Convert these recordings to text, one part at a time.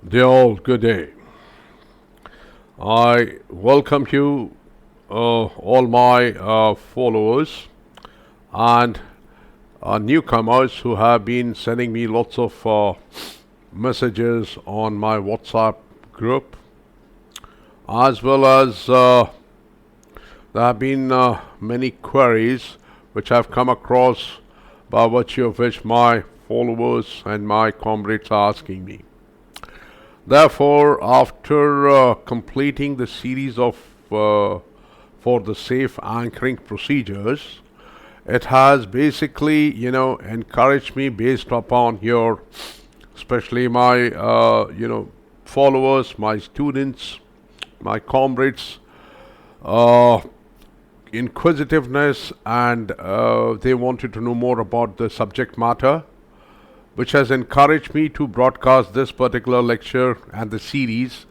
Dear all, good day. I welcome you, all my followers and newcomers who have been sending me lots of messages on my WhatsApp group, as well as there have been many queries which I've come across by virtue of which my followers and my comrades are asking me. Therefore, after completing the series of for the safe anchoring procedures, it has basically, encouraged me based upon your, especially my, followers, my students, my comrades, uh, inquisitiveness, and they wanted to know more about the subject matter, which has encouraged me to broadcast this particular lecture and the series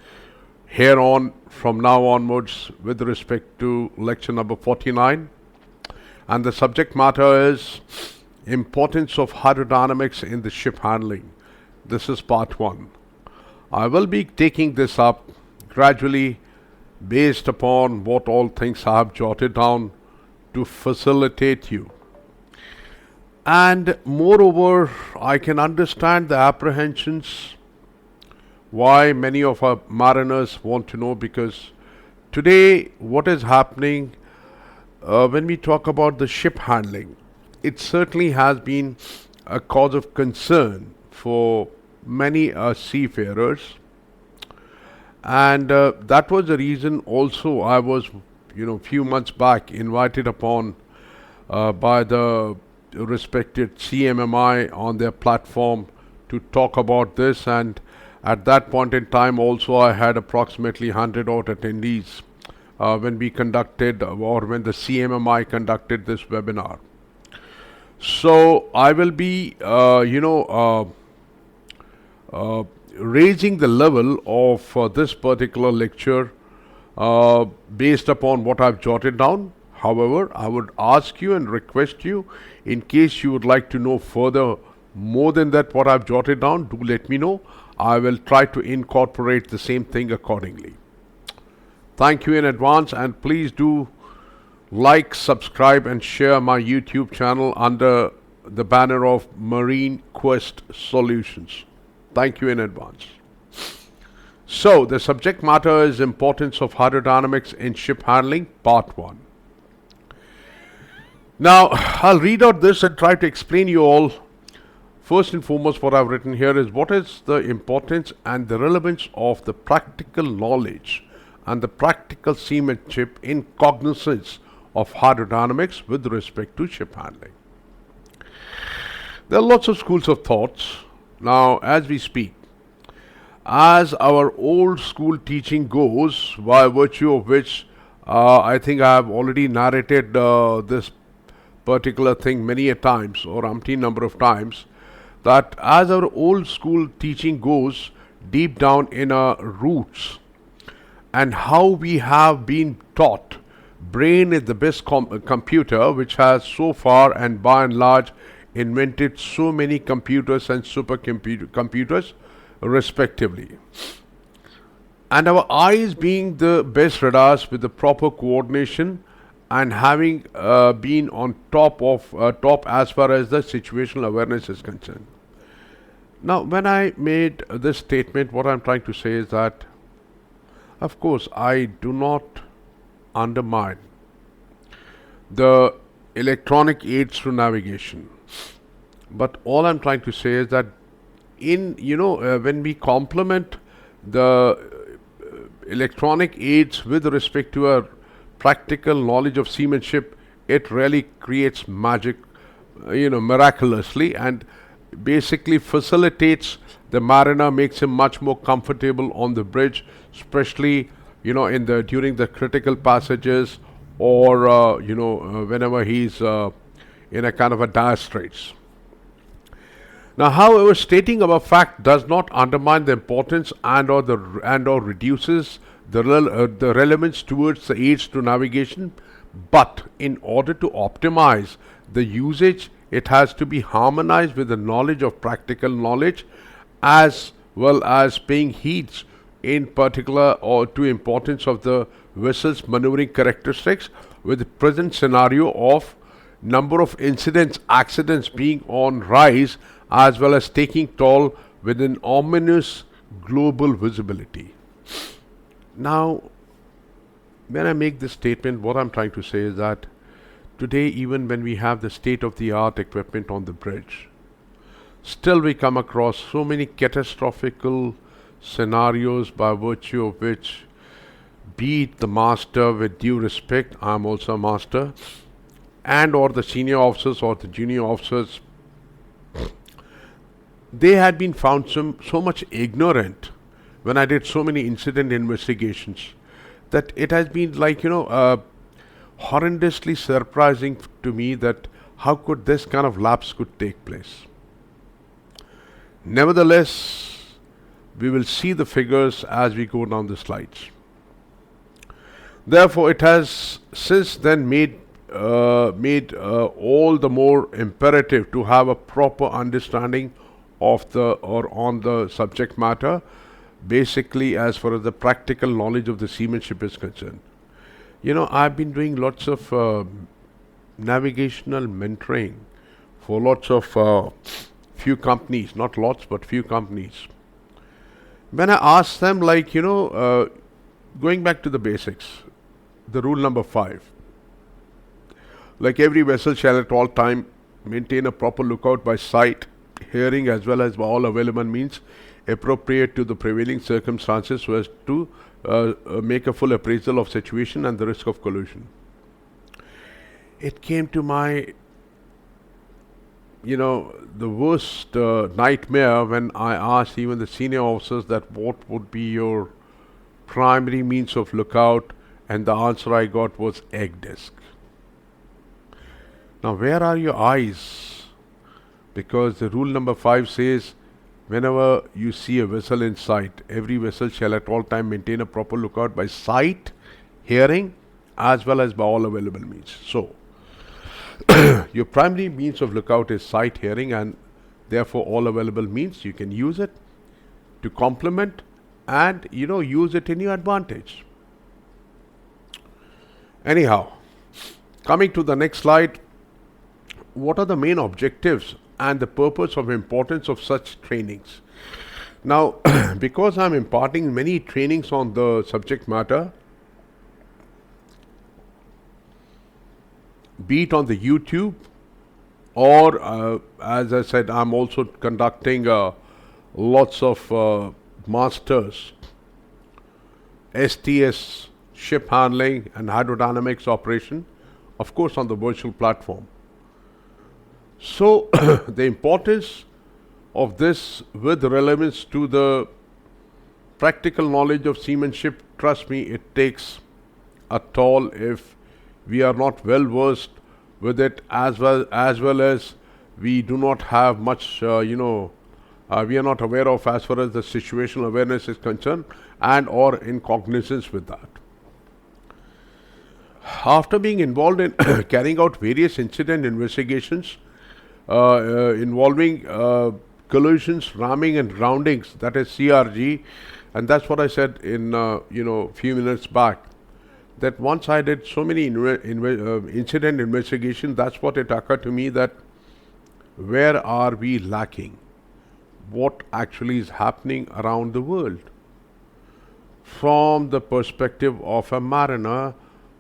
here on from now onwards with respect to lecture number 49. And the subject matter is importance of hydrodynamics in the ship handling. This is part 1. I will be taking this up gradually based upon what all things I have jotted down to facilitate you. And moreover, I can understand the apprehensions why many of our mariners want to know, because today what is happening when we talk about the ship handling, it certainly has been a cause of concern for many seafarers, and that was the reason also I was, few months back invited upon by the respected CMMI on their platform to talk about this, and at that point in time also I had approximately 100 odd attendees when we conducted or when the CMMI conducted this webinar. So I will be raising the level of this particular lecture based upon what I've jotted down. However, I would ask you and request you, in case you would like to know further more than that what I've jotted down, do let me know. I will try to incorporate the same thing accordingly. Thank you in advance, and please do like, subscribe, and share my YouTube channel under the banner of Marine Quest Solutions. Thank you in advance. So, the subject matter is importance of hydrodynamics in ship handling, part 1. Now, I'll read out this and try to explain you all. First and foremost, what I've written here is what is the importance and the relevance of the practical knowledge and the practical seamanship in cognizance of hydrodynamics with respect to ship handling. There are lots of schools of thoughts now as we speak. As our old school teaching goes, by virtue of which I think I have already narrated this particular thing many a times or umpteen number of times, that as our old school teaching goes deep down in our roots and how we have been taught, brain is the best computer which has so far and by and large invented so many computers and supercomputers respectively, and our eyes being the best radars with the proper coordination and having been on top as far as the situational awareness is concerned. Now, when I made this statement, what I'm trying to say is that, of course, I do not undermine the electronic aids to navigation, but all I'm trying to say is that when we complement the electronic aids with respect to our practical knowledge of seamanship, it really creates magic, miraculously, and basically facilitates the mariner, makes him much more comfortable on the bridge, especially in the during the critical passages, or whenever he's in a kind of a dire straits. Now, however, stating our fact does not undermine the importance and or reduces the relevance towards the aids to navigation, but in order to optimize the usage, it has to be harmonized with the knowledge of practical knowledge, as well as paying heed in particular or to importance of the vessel's maneuvering characteristics with the present scenario of number of incidents accidents being on rise as well as taking toll with an ominous global visibility. Now, when I make this statement, what I'm trying to say is that today, even when we have the state of the art equipment on the bridge, still we come across so many catastrophical scenarios by virtue of which, be it the master, with due respect, I'm also a master, and or the senior officers or the junior officers, they had been found so much ignorant when I did so many incident investigations that it has been like, horrendously surprising to me that how could this kind of lapse could take place. Nevertheless, we will see the figures as we go down the slides. Therefore, it has since then made all the more imperative to have a proper understanding of the or on the subject matter, basically as far as the practical knowledge of the seamanship is concerned. I've been doing lots of navigational mentoring for lots of few companies, not lots, but few companies. When I ask them, going back to the basics, the rule number 5, like every vessel shall at all time maintain a proper lookout by sight, hearing, as well as by all available means appropriate to the prevailing circumstances so as to make a full appraisal of situation and the risk of collision. It came to my, the worst nightmare when I asked even the senior officers that what would be your primary means of lookout, and the answer I got was egg disc. Now, where are your eyes? Because the rule number 5 says, whenever you see a vessel in sight, every vessel shall at all time maintain a proper lookout by sight, hearing, as well as by all available means. So, your primary means of lookout is sight, hearing, and therefore all available means. You can use it to complement and, use it in your advantage. Anyhow, coming to the next slide, what are the main objectives and the purpose of importance of such trainings? Now, because I'm imparting many trainings on the subject matter, be it on the YouTube or as I said, I'm also conducting lots of masters, STS, ship handling and hydrodynamics operation, of course on the virtual platform. So, the importance of this with relevance to the practical knowledge of seamanship, trust me, it takes a toll if we are not well versed with it, as well as we do not have much, we are not aware of as far as the situational awareness is concerned and or in cognizance with that. After being involved in carrying out various incident investigations involving collisions, ramming and groundings, that is CRG, and that's what I said in few minutes back, that once I did so many incident investigation, that's what it occurred to me that where are we lacking? What actually is happening around the world? From the perspective of a mariner,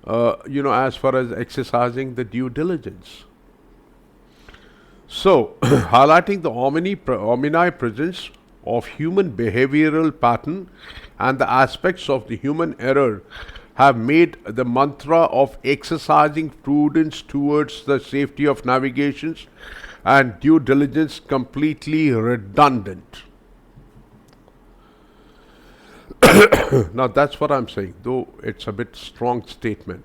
as far as exercising the due diligence. So, highlighting the omni presence of human behavioral pattern and the aspects of the human error have made the mantra of exercising prudence towards the safety of navigations and due diligence completely redundant. Now that's what I'm saying, though it's a bit strong statement.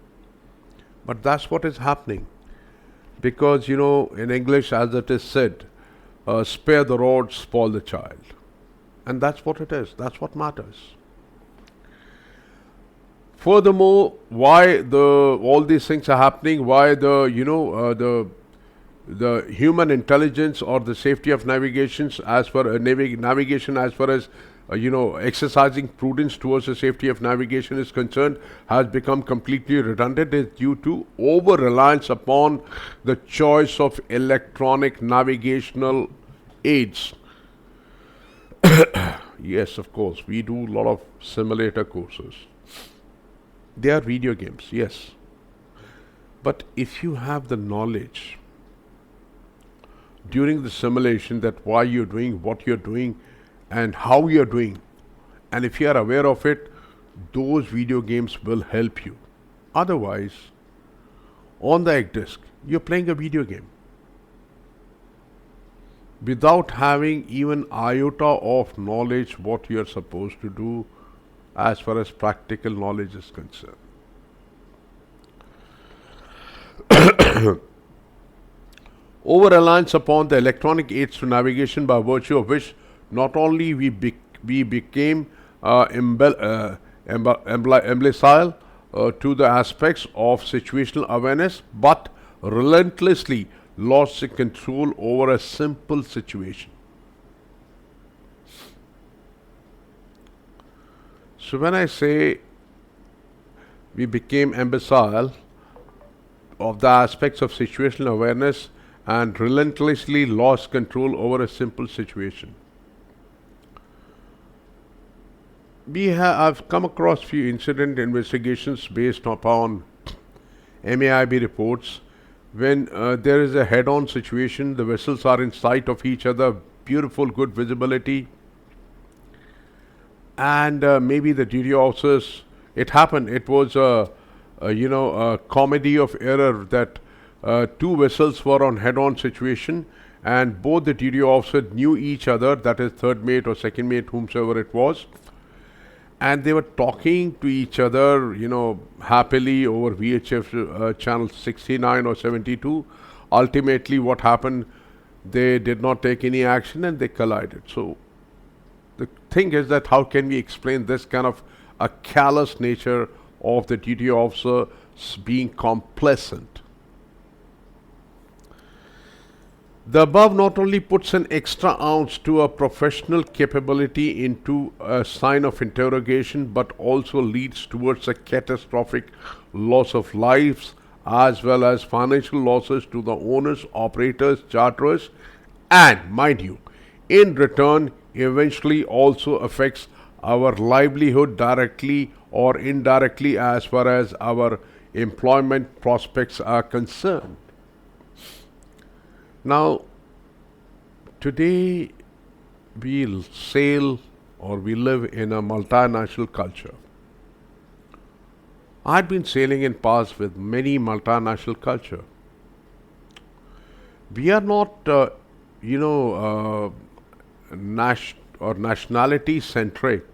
But that's what is happening. Because, in English, as it is said, spare the rod, spoil the child. And that's what it is. That's what matters. Furthermore, why all these things are happening, why the the human intelligence or the safety of navigations as far navigation as far as exercising prudence towards the safety of navigation is concerned has become completely redundant is due to over reliance upon the choice of electronic navigational aids. Yes, of course, we do a lot of simulator courses. They are video games, yes. But if you have the knowledge during the simulation that why you're doing what you're doing and how you're doing, and if you are aware of it, those video games will help you. Otherwise, on the egg disk, you're playing a video game without having even iota of knowledge what you're supposed to do as far as practical knowledge is concerned. Over reliance upon the electronic aids to navigation by virtue of which not only we became imbecile to the aspects of situational awareness, but relentlessly lost control over a simple situation. So when I say we became imbecile of the aspects of situational awareness and relentlessly lost control over a simple situation, I've come across few incident investigations based upon MAIB reports when there is a head-on situation, the vessels are in sight of each other, beautiful, good visibility, and maybe the duty officers, it happened, it was a comedy of error that two vessels were on head-on situation and both the duty officers knew each other, that is third mate or second mate, whomsoever it was, and they were talking to each other, happily over VHF channel 69 or 72. Ultimately, what happened? They did not take any action and they collided. So, the thing is that how can we explain this kind of a callous nature of the duty officer being complacent? The above not only puts an extra ounce to a professional capability into a sign of interrogation, but also leads towards a catastrophic loss of lives as well as financial losses to the owners, operators, charterers, and, mind you, in return, eventually also affects our livelihood directly or indirectly as far as our employment prospects are concerned. Now, today we sail or we live in a multinational culture. I've been sailing in past with many multinational culture. We are not, nationality centric.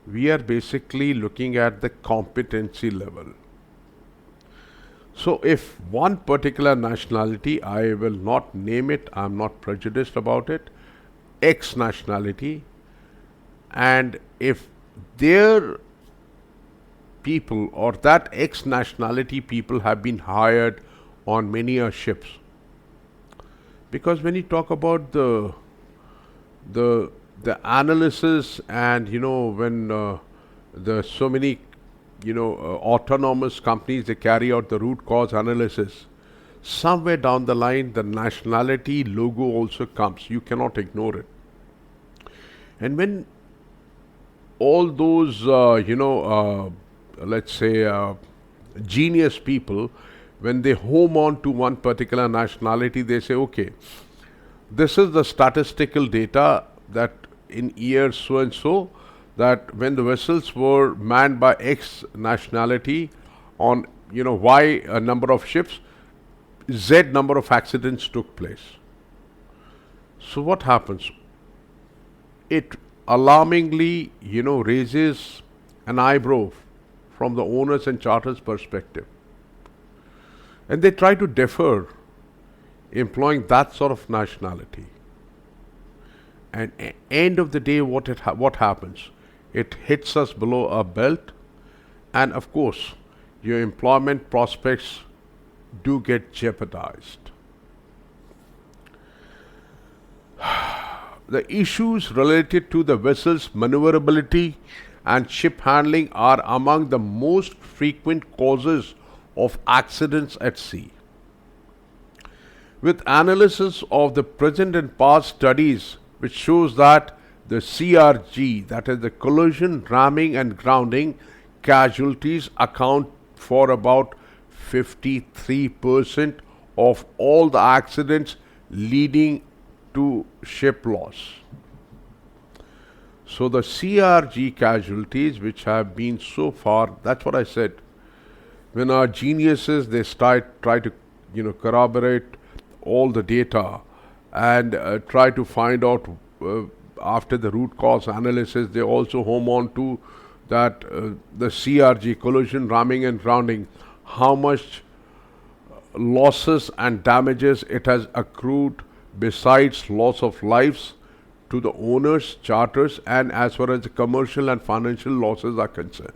We are basically looking at the competency level. So if one particular nationality, I will not name it, I'm not prejudiced about it, X nationality, and if their people or that X nationality people have been hired on many ships. Because when you talk about the analysis and when the so many autonomous companies, they carry out the root cause analysis. Somewhere down the line, the nationality logo also comes. You cannot ignore it. And when all those, let's say, genius people, when they home on to one particular nationality, they say, okay, this is the statistical data that in year so and so, that when the vessels were manned by X nationality on Y number of ships, Z number of accidents took place. So what happens? It alarmingly raises an eyebrow from the owners and charters perspective, and they try to defer employing that sort of nationality. And end of the day, what happens? It hits us below our belt, and of course, your employment prospects do get jeopardized. The issues related to the vessel's maneuverability and ship handling are among the most frequent causes of accidents at sea. With analysis of the present and past studies, which shows that the CRG, that is the collision, ramming, and grounding casualties, account for about 53% of all the accidents leading to ship loss. So the CRG casualties, which have been so far, that's what I said. When our geniuses they try to corroborate all the data and try to find out after the root cause analysis, they also home on to that the CRG, collision, ramming, and grounding, how much losses and damages it has accrued besides loss of lives to the owners, charters, and as far as the commercial and financial losses are concerned.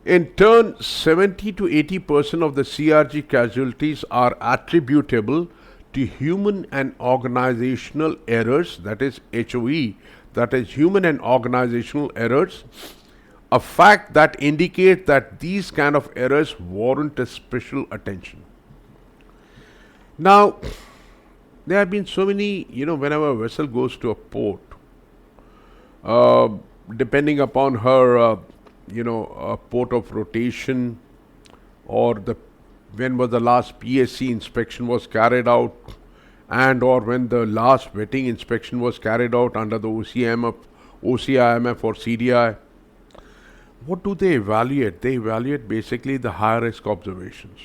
In turn, 70 to 80% of the CRG casualties are attributable to human and organizational errors, that is HOE, that is human and organizational errors, a fact that indicates that these kind of errors warrant a special attention. Now, there have been so many, whenever a vessel goes to a port, uh, depending upon her, port of rotation, or the when was the last PSC inspection was carried out, and or when the last vetting inspection was carried out under the OCIMF or CDI. What do they evaluate? They evaluate basically the high risk observations.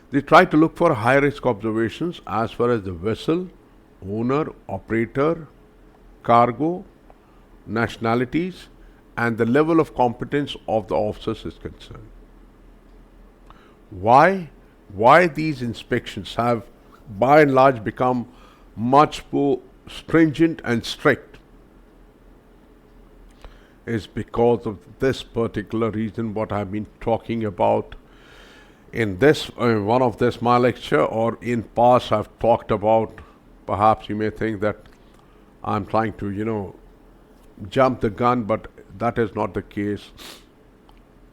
They try to look for high risk observations as far as the vessel, owner, operator, cargo, nationalities, and the level of competence of the officers is concerned. Why? Why these inspections have by and large become much more stringent and strict is because of this particular reason what I've been talking about in this one of this my lecture, or in past I've talked about. Perhaps you may think that I'm trying to jump the gun, but that is not the case.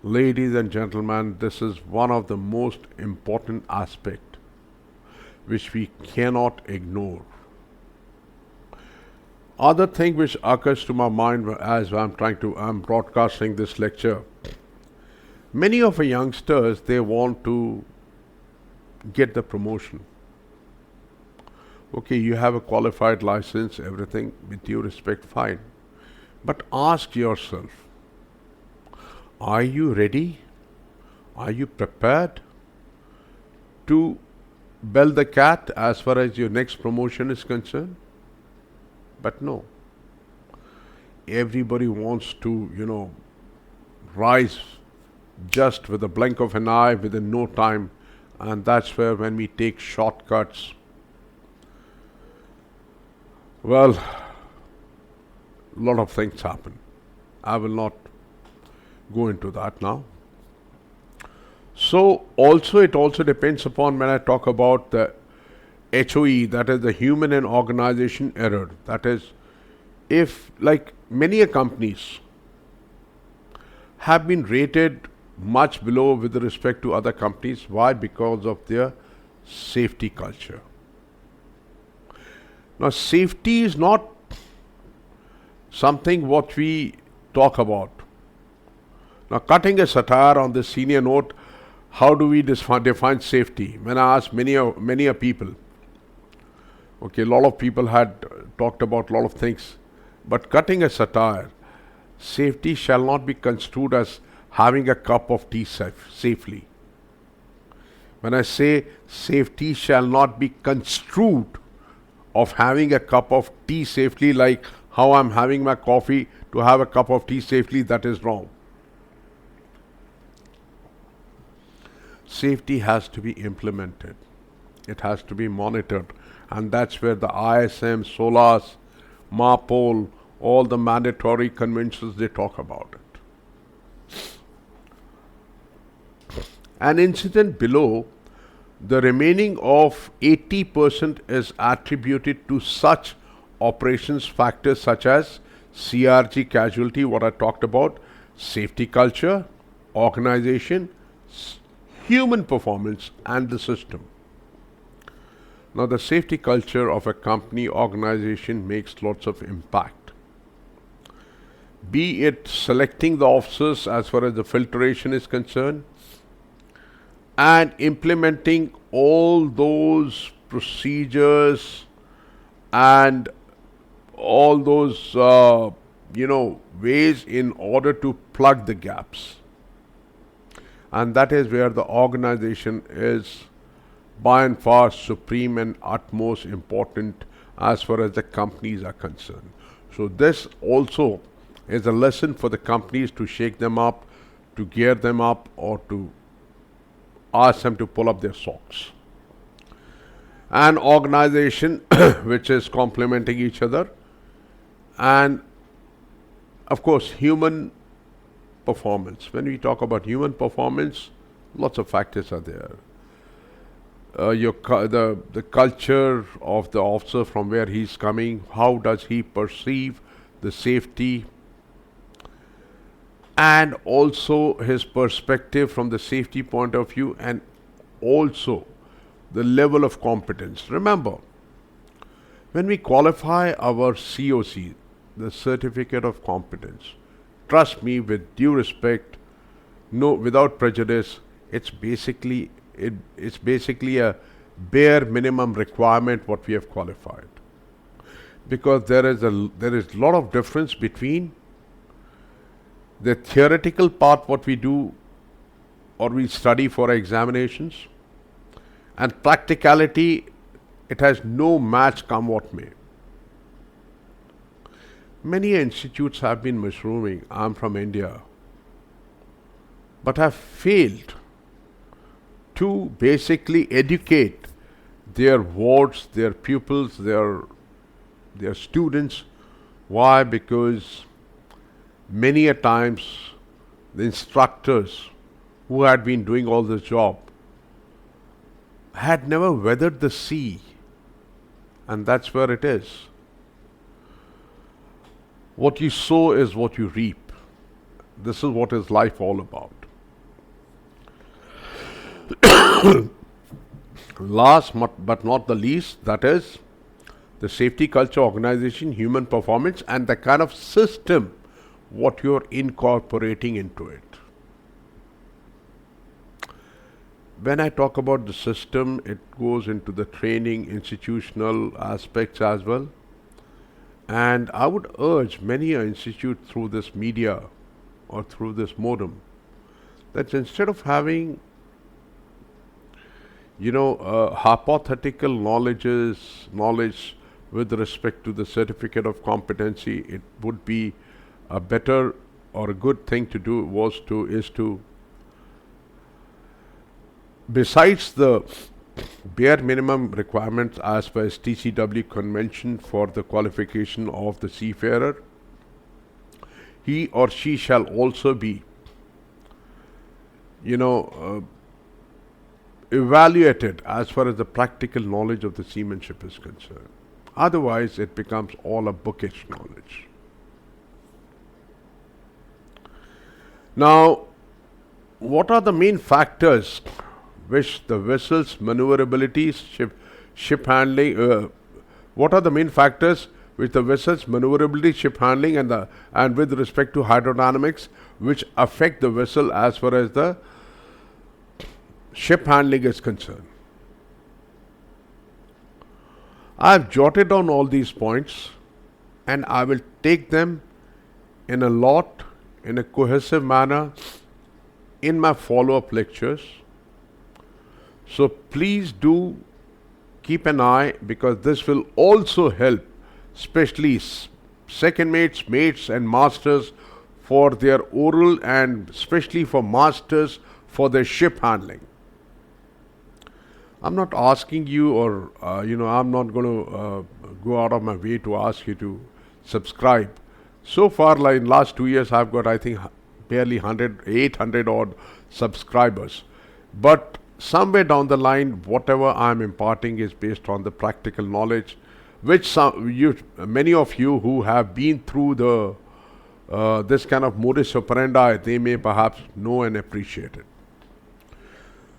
Ladies and gentlemen, this is one of the most important aspect which we cannot ignore. Other thing which occurs to my mind as I'm broadcasting this lecture, many of our youngsters, they want to get the promotion. Okay, you have a qualified license, everything, with due respect, fine. But ask yourself, are you ready? Are you prepared to bell the cat as far as your next promotion is concerned? But no. Everybody wants to, rise just with a blink of an eye within no time, and that's where when we take shortcuts, well, a lot of things happen. I will not go into that now. So it also depends upon when I talk about the HOE, that is the human and organization error. That is, if like many companies have been rated much below with respect to other companies. Why? Because of their safety culture. Now, safety is not something what we talk about. Now, cutting a satire on this senior note, how do we define safety? When I ask many people, okay, a lot of people had talked about a lot of things, but cutting a satire, safety shall not be construed as having a cup of tea safely. When I say safety shall not be construed of having a cup of tea safely, like how I'm having my coffee to have a cup of tea safely, that is wrong. Safety has to be implemented. It has to be monitored. And that's where the ISM, SOLAS, MAPOL, all the mandatory conventions, they talk about it. An incident below The remaining of 80% is attributed to such operations factors such as CRG casualty, what I talked about, safety culture, organization, human performance, and the system. Now, the safety culture of a company organization makes lots of impact. Be it selecting the officers as far as the filtration is concerned, and implementing all those procedures and all those ways in order to plug the gaps. And that is where the organization is by and far supreme and utmost important as far as the companies are concerned. So this also is a lesson for the companies to shake them up, to gear them up, or to ask them to pull up their socks. An organization which is complementing each other, and of course human performance. When we talk about human performance, lots of factors are there. The culture of the officer, from where he's coming, how does he perceive the safety, and also his perspective from the safety point of view, and also the level of competence. Remember, when we qualify our COC, the Certificate of Competence, trust me, with due respect, no, without prejudice, it's basically a bare minimum requirement what we have qualified, because there is a lot of difference between the theoretical part what we do or we study for examinations, and practicality. It has no match, come what may. Many institutes have been mushrooming. I'm from India, but have failed to basically educate their wards, their pupils, their students. Why? Because many a times the instructors who had been doing all this job had never weathered the sea, and that's where it is. What you sow is what you reap. This is what is life all about. Last but not the least, that is the safety culture, organization, human performance, and the kind of system what you're incorporating into it. When I talk about the system, it goes into the training, institutional aspects as well. And I would urge many an institute through this media or through this modem that instead of having hypothetical knowledge with respect to the certificate of competency, it would be a better or a good thing to do is to besides the bare minimum requirements as per TCW convention for the qualification of the seafarer, he or she shall also be evaluated as far as the practical knowledge of the seamanship is concerned. Otherwise, it becomes all a bookish knowledge. Now, what are the main factors which the vessel's maneuverability, ship handling, what are the main factors which the vessel's maneuverability, ship handling, and with respect to hydrodynamics, which affect the vessel as far as the ship handling is concerned? I have jotted down all these points, and I will take them in a cohesive manner in my follow-up lectures. So please do keep an eye, because this will also help, especially second mates, and masters for their oral, and especially for masters for their ship handling. I'm not asking you, or I'm not going to go out of my way to ask you to subscribe. So far, like in last 2 years, I've got, I think, barely 800 odd subscribers. But somewhere down the line, whatever I'm imparting is based on the practical knowledge, which many of you who have been through the this kind of modus operandi, they may perhaps know and appreciate it.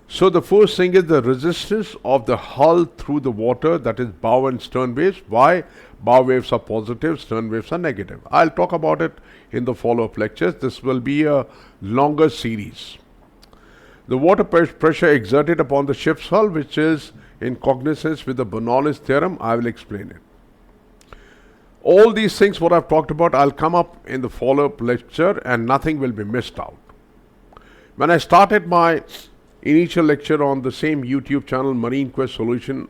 So the first thing is the resistance of the hull through the water, that is bow and stern waves. Why? Bow waves are positive, stern waves are negative. I'll talk about it in the follow-up lectures. This will be a longer series. The water pressure exerted upon the ship's hull, which is in cognizance with the Bernoulli's theorem, I will explain it. All these things what I've talked about, I'll come up in the follow-up lecture and nothing will be missed out. When I started my initial lecture on the same YouTube channel, Marine Quest Solution,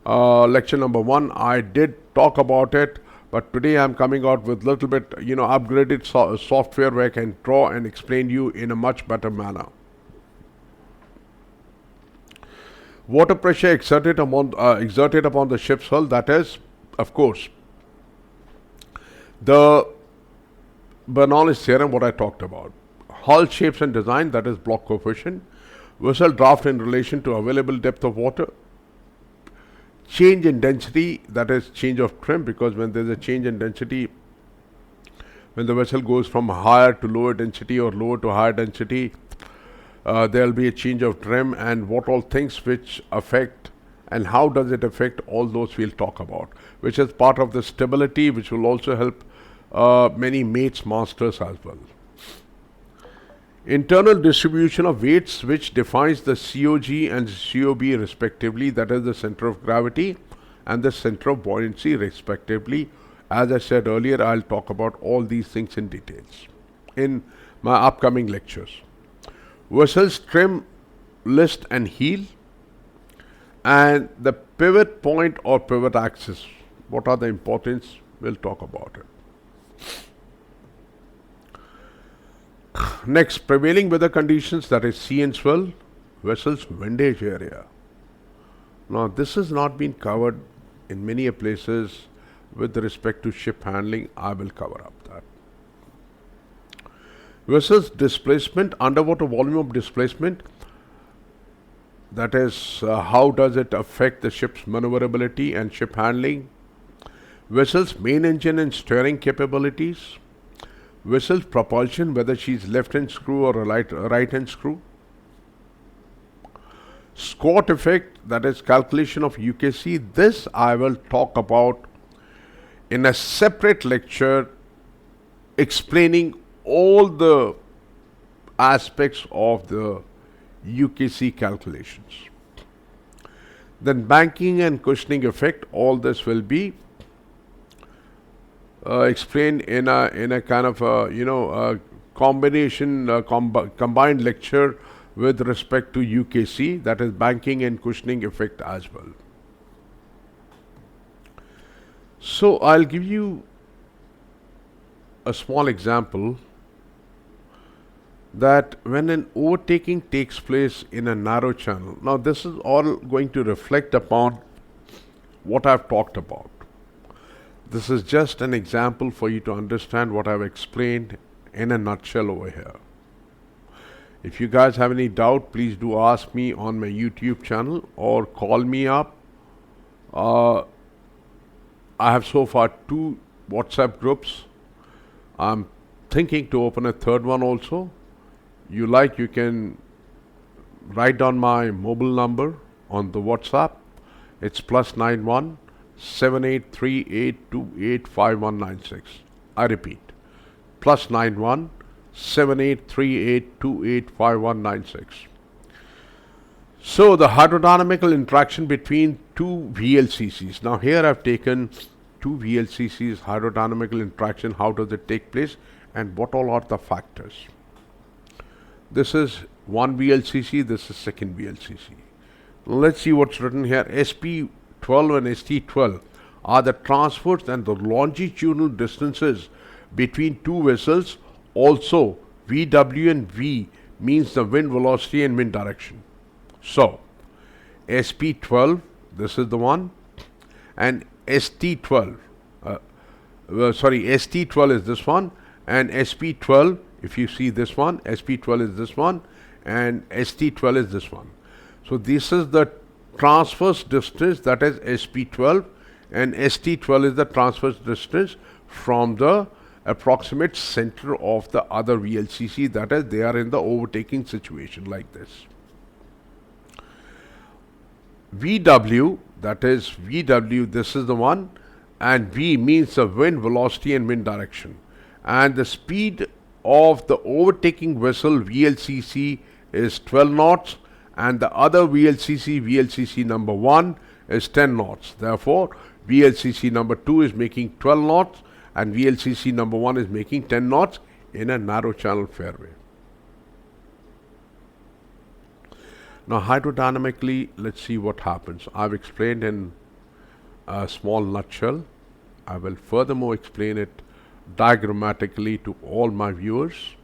lecture number 1, I did talk about it, but today I'm coming out with little bit, upgraded software where I can draw and explain you in a much better manner. Water pressure exerted upon the ship's hull, that is, of course, the Bernoulli's theorem, what I talked about. Hull shapes and design, that is block coefficient. Vessel draft in relation to available depth of water. Change in density, that is change of trim, because when there is a change in density, when the vessel goes from higher to lower density or lower to higher density, there will be a change of trim, and what all things which affect and how does it affect, all those we'll talk about, which is part of the stability, which will also help many mates masters as well. Internal distribution of weights, which defines the COG and COB respectively, that is the center of gravity and the center of buoyancy respectively. As I said earlier, I'll talk about all these things in details in my upcoming lectures. Vessels trim, list and heel, and the pivot point or pivot axis. What are the importance? We'll talk about it. Next, prevailing weather conditions, that is sea and swell, vessel's windage area. Now, this has not been covered in many places with respect to ship handling. I will cover up that. Vessel's displacement, underwater volume of displacement, that is how does it affect the ship's maneuverability and ship handling. Vessel's main engine and steering capabilities. Vessel's propulsion, whether she's left-hand screw or a right-hand screw. Squat effect, that is calculation of UKC. This I will talk about in a separate lecture explaining all the aspects of the UKC calculations. Then banking and cushioning effect, all this will be explained in a kind of a combination combined lecture with respect to UKC, that is banking and cushioning effect as well. So I'll give you a small example that when an overtaking takes place in a narrow channel. Now this is all going to reflect upon what I've talked about. This is just an example for you to understand what I've explained in a nutshell over here. If you guys have any doubt, please do ask me on my YouTube channel or call me up. I have so far 2 WhatsApp groups. I'm thinking to open a 3rd one also. You can write down my mobile number on the WhatsApp. It's +91 7838285196. I repeat, +91 7838285196. So the hydrodynamical interaction between 2 VLCCs. Now here I've taken 2 VLCCs, hydrodynamical interaction, how does it take place and what all are the factors. This is one VLCC, this is second VLCC. Let's see what's written here. SP12 and ST12 are the transverse and the longitudinal distances between 2 vessels. Also, VW and V means the wind velocity and wind direction. So, SP12, this is the one, and ST12, ST12 is this one, and SP12, if you see this one, SP12 is this one, and ST12 is this one. So this is the transverse distance, that is SP12, and ST12 is the transverse distance from the approximate center of the other VLCC, that is they are in the overtaking situation like this. VW, that is VW, this is the one, and V means the wind velocity and wind direction, and the speed of the overtaking vessel VLCC is 12 knots, and the other VLCC number 1 is 10 knots. Therefore, VLCC number 2 is making 12 knots and VLCC number 1 is making 10 knots in a narrow channel fairway. Now hydrodynamically, let's see what happens. I've explained in a small nutshell. I will furthermore explain it diagrammatically to all my viewers.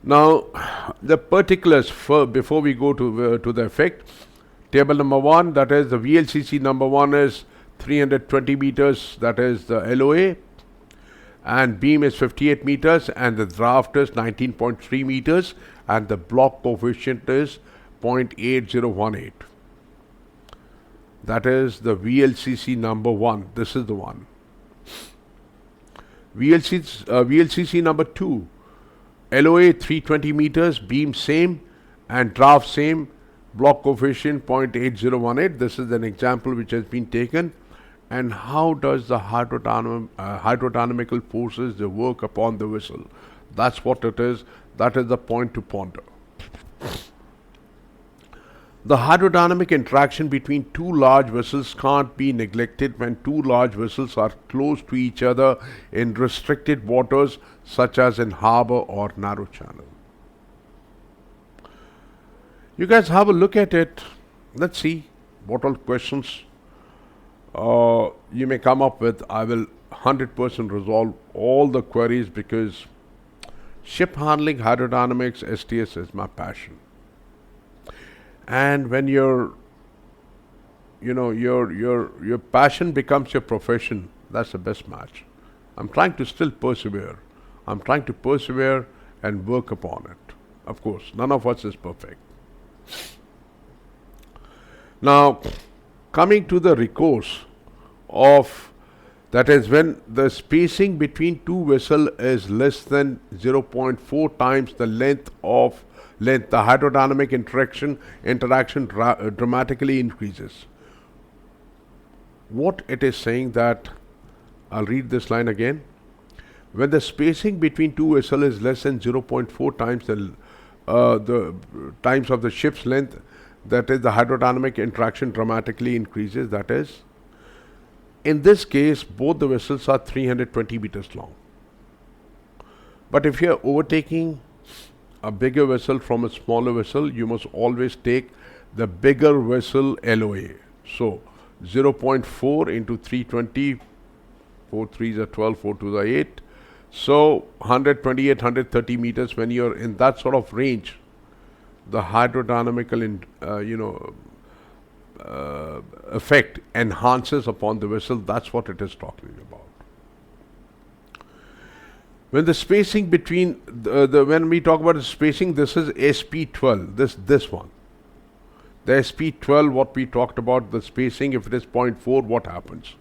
Now, the particulars before we go to the effect. Table number 1, that is the VLCC number 1 is 320 meters, that is the LOA, and beam is 58 meters, and the draft is 19.3 meters, and the block coefficient is 0.8018. That is the VLCC number 1. This is the one. VLCC number 2, LOA 320 meters, beam same, and draft same, block coefficient 0.8018. This is an example which has been taken. And how does the hydrodynamical forces they work upon the vessel? That's what it is. That is the point to ponder. The hydrodynamic interaction between two large vessels can't be neglected when two large vessels are close to each other in restricted waters such as in harbor or narrow channel. You guys have a look at it. Let's see what all questions you may come up with. I will 100% resolve all the queries because ship handling, hydrodynamics, STS is my passion. And when your passion becomes your profession, that's the best match. I'm trying to still persevere. I'm trying to persevere and work upon it. Of course, none of us is perfect. Now, coming to the recourse of, that is when the spacing between two vessels is less than 0.4 times the length, the hydrodynamic interaction dramatically increases. What it is saying that, I'll read this line again. When the spacing between two vessels is less than 0.4 times the times of the ship's length, that is the hydrodynamic interaction dramatically increases. That is, in this case, both the vessels are 320 meters long. But if you are overtaking a bigger vessel from a smaller vessel, you must always take the bigger vessel LOA. So 0.4 into 320, 4 3s are 12, 4 2s are 8. So 128, 130 meters, when you're in that sort of range, the hydrodynamical effect enhances upon the vessel. That's what it is talking about. When the spacing between when we talk about the spacing, this is SP12. This one, the SP12. What we talked about, the spacing. If it is 0.4, what happens?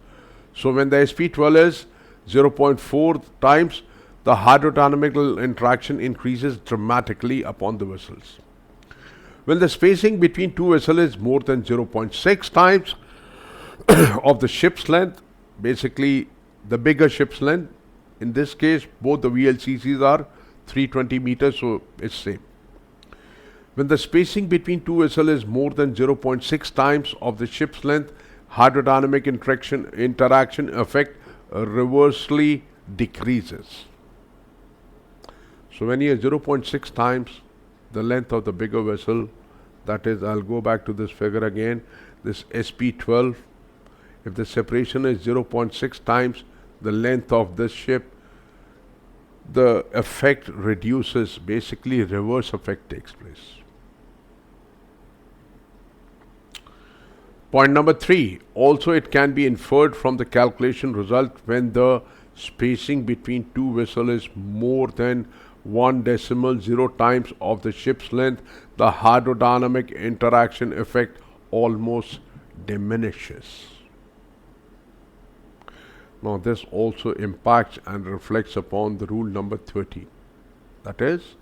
So when the SP12 is 0.4 times, the hydrodynamical interaction increases dramatically upon the vessels. When the spacing between two vessels is more than 0.6 times of the ship's length, basically the bigger ship's length, in this case both the VLCCs are 320 meters, so it's same. When the spacing between two vessels is more than 0.6 times of the ship's length, hydrodynamic interaction effect reversely decreases. So when you have 0.6 times the length of the bigger vessel, that is, I'll go back to this figure again, this SP12, if the separation is 0.6 times the length of this ship, the effect reduces, basically reverse effect takes place. Point number 3, also it can be inferred from the calculation result when the spacing between two vessels is more than 0 times of the ship's length, the hydrodynamic interaction effect almost diminishes. Now, this also impacts and reflects upon the rule number 30. That is,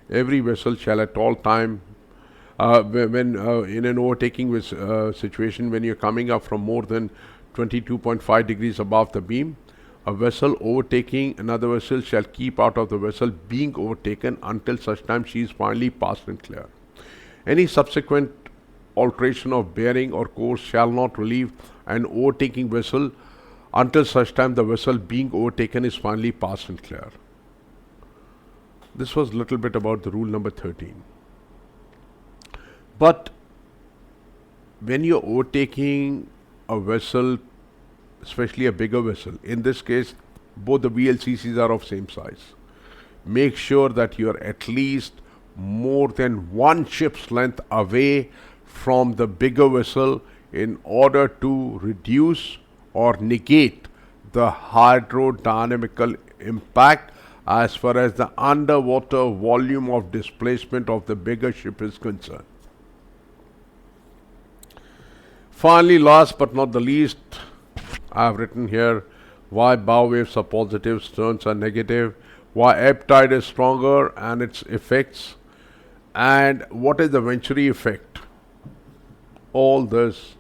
every vessel shall at all time, when in an overtaking situation, when you're coming up from more than 22.5 degrees above the beam, a vessel overtaking another vessel shall keep out of the vessel being overtaken until such time she is finally passed and clear. Any subsequent alteration of bearing or course shall not relieve an overtaking vessel until such time the vessel being overtaken is finally passed and clear. This was a little bit about the rule number 13. But when you're overtaking a vessel, especially a bigger vessel, in this case, both the VLCCs are of same size, make sure that you're at least more than one ship's length away from the bigger vessel in order to reduce or negate the hydrodynamical impact as far as the underwater volume of displacement of the bigger ship is concerned. Finally, last but not the least, I have written here why bow waves are positive, sterns are negative, why ebb tide is stronger and its effects, and what is the Venturi effect. All this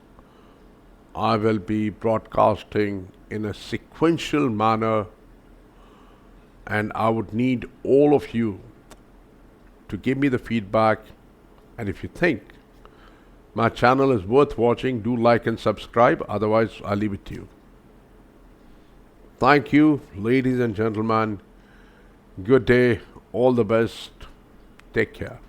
I will be broadcasting in a sequential manner, and I would need all of you to give me the feedback, and if you think my channel is worth watching, do like and subscribe, otherwise I'll leave it to you. Thank you, ladies and gentlemen. Good day, all the best. Take care.